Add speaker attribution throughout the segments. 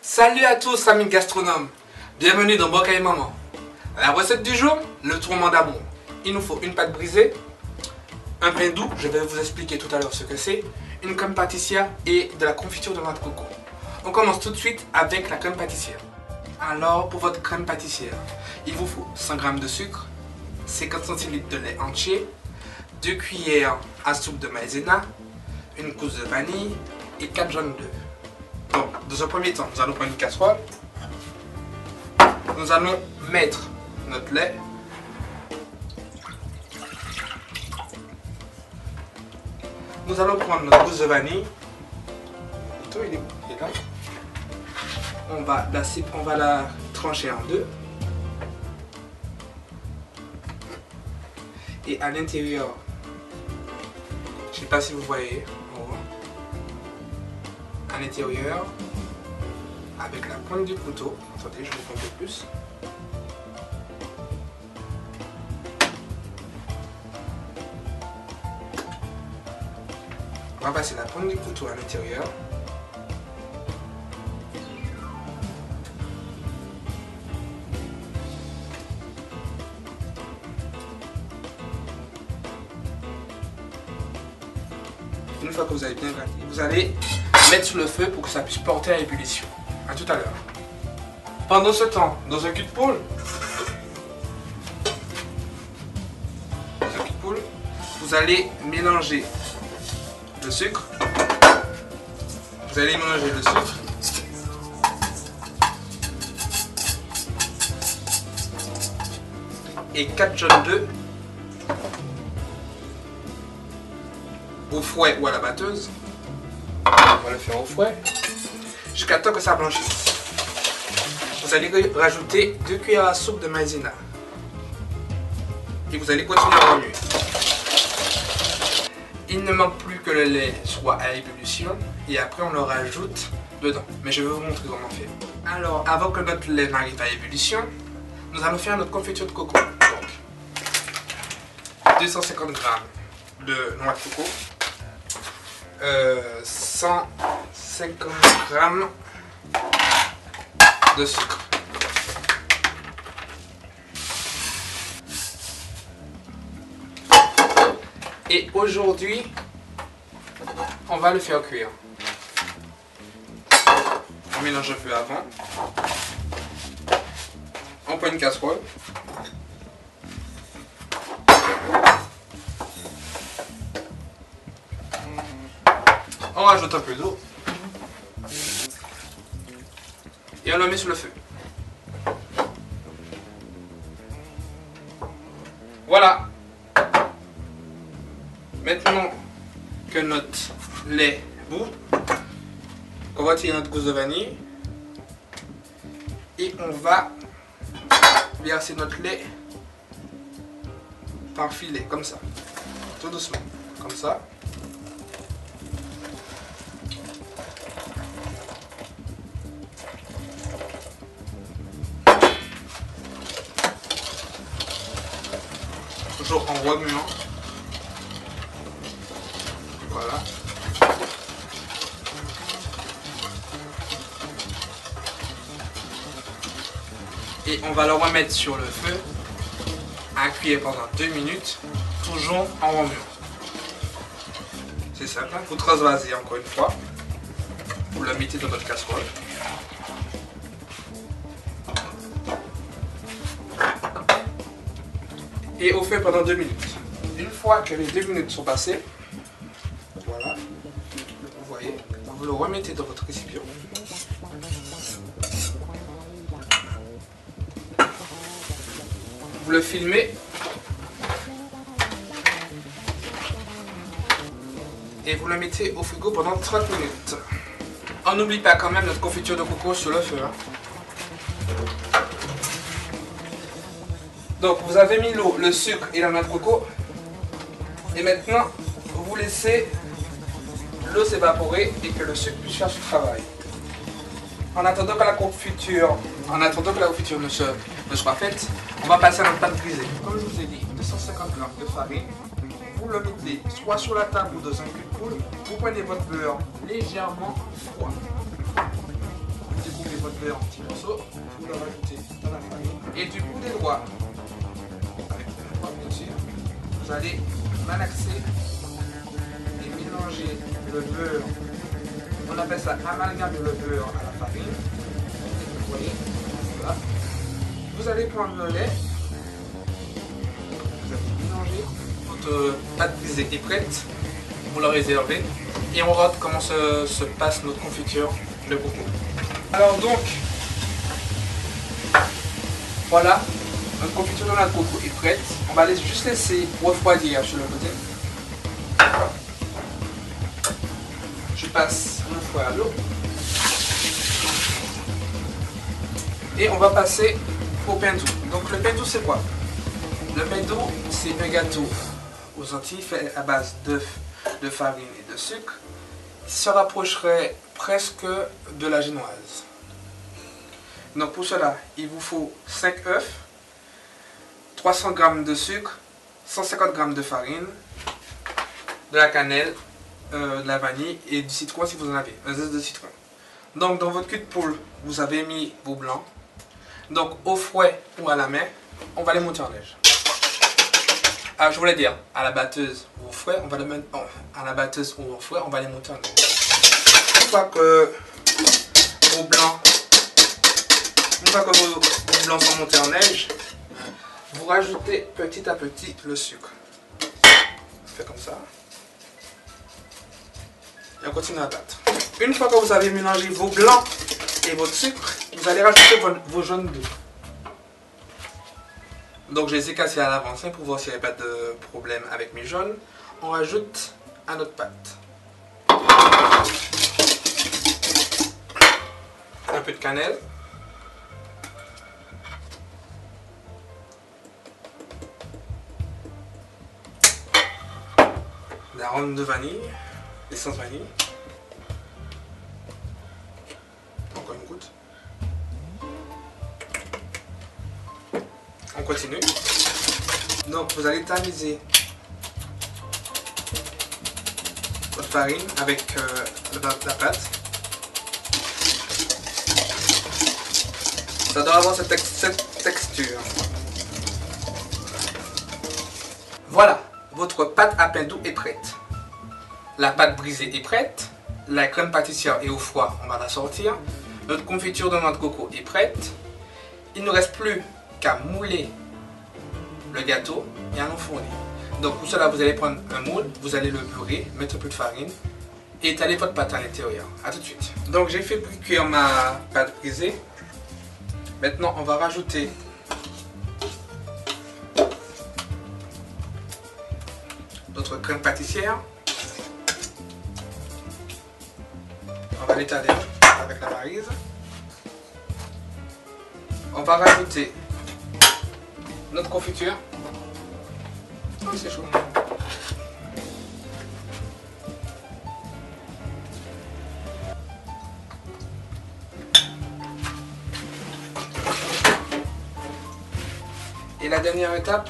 Speaker 1: Salut à tous amis gastronomes, bienvenue dans Boca et Maman. La recette du jour, le tourment d'amour. Il nous faut une pâte brisée, un pain doux, je vais vous expliquer tout à l'heure ce que c'est, une crème pâtissière et de la confiture de noix de coco. On commence tout de suite avec la crème pâtissière. Alors pour votre crème pâtissière, il vous faut 100 g de sucre, 50 centilitres de lait entier, 2 cuillères à soupe de maïzena, une gousse de vanille et 4 jaunes d'œufs. Donc, dans un premier temps, nous allons prendre une casserole. Nous allons mettre notre lait. Nous allons prendre notre gousse de vanille. Il est là. On va la trancher en deux. Et à l'intérieur, je ne sais pas si vous voyez, à l'intérieur, avec la pointe du couteau, attendez, je vous montre un peu plus. On va passer la pointe du couteau à l'intérieur. Une fois que vous avez bien gratté, vous allez mettre sur le feu pour que ça puisse porter à ébullition. A tout à l'heure. Pendant ce temps, dans un cul de poule, vous allez mélanger le sucre. Vous allez mélanger le sucre. Et 4 jaunes d'œufs au fouet ou à la batteuse. On va le faire au fouet jusqu'à temps que ça blanchisse. Vous allez rajouter 2 cuillères à soupe de maïzena et vous allez continuer à remuer. Il ne manque plus que le lait soit à ébullition et après on le rajoute dedans. Mais je vais vous montrer comment on fait. Alors avant que notre lait n'arrive à ébullition, nous allons faire notre confiture de coco. Donc 250 g de noix de coco. 150 g de sucre. Et aujourd'hui, on va le faire cuire. On mélange un peu avant. On prend une casserole. On rajoute un peu d'eau et on le met sur le feu. Voilà. Maintenant que notre lait bout, on va tirer notre gousse de vanille et on va verser notre lait par filet, comme ça, tout doucement, comme ça. Toujours en remuant. Voilà. Et on va le remettre sur le feu à cuire pendant 2 minutes, toujours en remuant. C'est simple, hein? Vous transvasez encore une fois. Vous le mettez dans votre casserole. Et au feu pendant 2 minutes. Une fois que les 2 minutes sont passées, voilà, vous voyez, vous le remettez dans votre récipient. Vous le filmez et vous le mettez au frigo pendant 30 minutes. On n'oublie pas quand même notre confiture de coco sur le feu. Hein. Donc vous avez mis l'eau, le sucre et la noix de coco. Et maintenant, vous laissez l'eau s'évaporer et que le sucre puisse faire son travail. En attendant que la confiture ne soit faite, on va passer à notre pâte brisée. Comme je vous ai dit, 250 g de farine. Vous le mettez soit sur la table ou dans un cul de poule. Vous prenez votre beurre légèrement froid. Vous découpez beurre en petits morceaux, vous le rajoutez dans la farine. Et du bout des doigts, avec le doigt bien sûr, vous allez malaxer et mélanger le beurre. On appelle ça amalgamer le beurre à la farine. Vous voyez, voilà. Vous allez prendre le lait, vous allez mélanger. Votre pâte brisée est prête, vous la réservez et on regarde comment se passe notre confiture de coco. Alors donc, voilà, notre confiture de noix de coco est prête. On va juste laisser refroidir sur le côté. Je passe une fois à l'eau. Et on va passer au pain doux. Donc le pain doux c'est quoi? Le pain doux c'est un gâteau aux Antilles fait à base d'œufs, de farine et de sucre. Il se rapprocherait presque de la génoise. Donc pour cela, il vous faut 5 œufs, 300 g de sucre, 150 g de farine, de la cannelle, de la vanille et du citron si vous en avez, un zeste de citron. Donc dans votre cul de poule, vous avez mis vos blancs. Donc au fouet ou à la main, on va les monter en neige. Ah, je voulais dire, à la batteuse ou au fouet, on va les mettre à la batteuse ou au fouet, on va les monter en neige. Une fois que vos blancs sont montés en neige, vous rajoutez petit à petit le sucre. On fait comme ça. Et on continue à battre. Une fois que vous avez mélangé vos blancs et votre sucre, vous allez rajouter vos jaunes d'œufs. Donc je les ai cassés à l'avance pour voir s'il n'y avait pas de problème avec mes jaunes. On rajoute à notre pâte un peu de cannelle, l'arôme de vanille, l'essence vanille, encore une goutte. On continue. Donc vous allez tamiser votre farine avec la pâte. Ça doit avoir cette texture. Voilà, votre pâte à pain doux est prête. La pâte brisée est prête. La crème pâtissière est au froid, on va la sortir. Notre confiture de noix de coco est prête. Il ne reste plus qu'à mouler le gâteau et à l'enfourner. Donc pour cela, vous allez prendre un moule, vous allez le beurrer, mettre un peu de farine et étaler votre pâte à l'intérieur. A tout de suite. Donc j'ai fait cuire ma pâte brisée. Maintenant, on va rajouter notre crème pâtissière. On va l'étaler avec la maryse. On va rajouter notre confiture. Oh, c'est chaud. Et la dernière étape,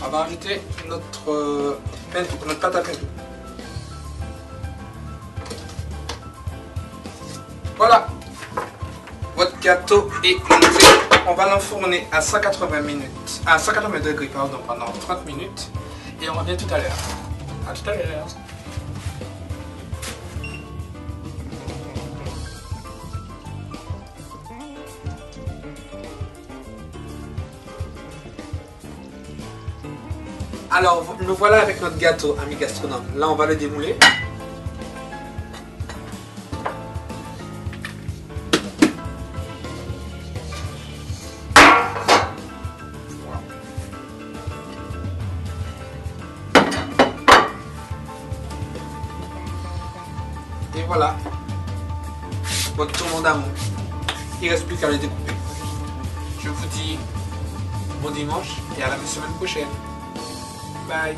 Speaker 1: on va rajouter notre pâte à pain doux. Voilà, votre gâteau est monté. On va l'enfourner à 180 degrés pendant 30 minutes et on revient tout à l'heure. À tout à l'heure. Alors, nous voilà avec notre gâteau, ami gastronome. Là, on va le démouler. Et voilà, votre tourment d'amour. Il ne reste plus qu'à le découper. Je vous dis bon dimanche et à la semaine prochaine. Bye.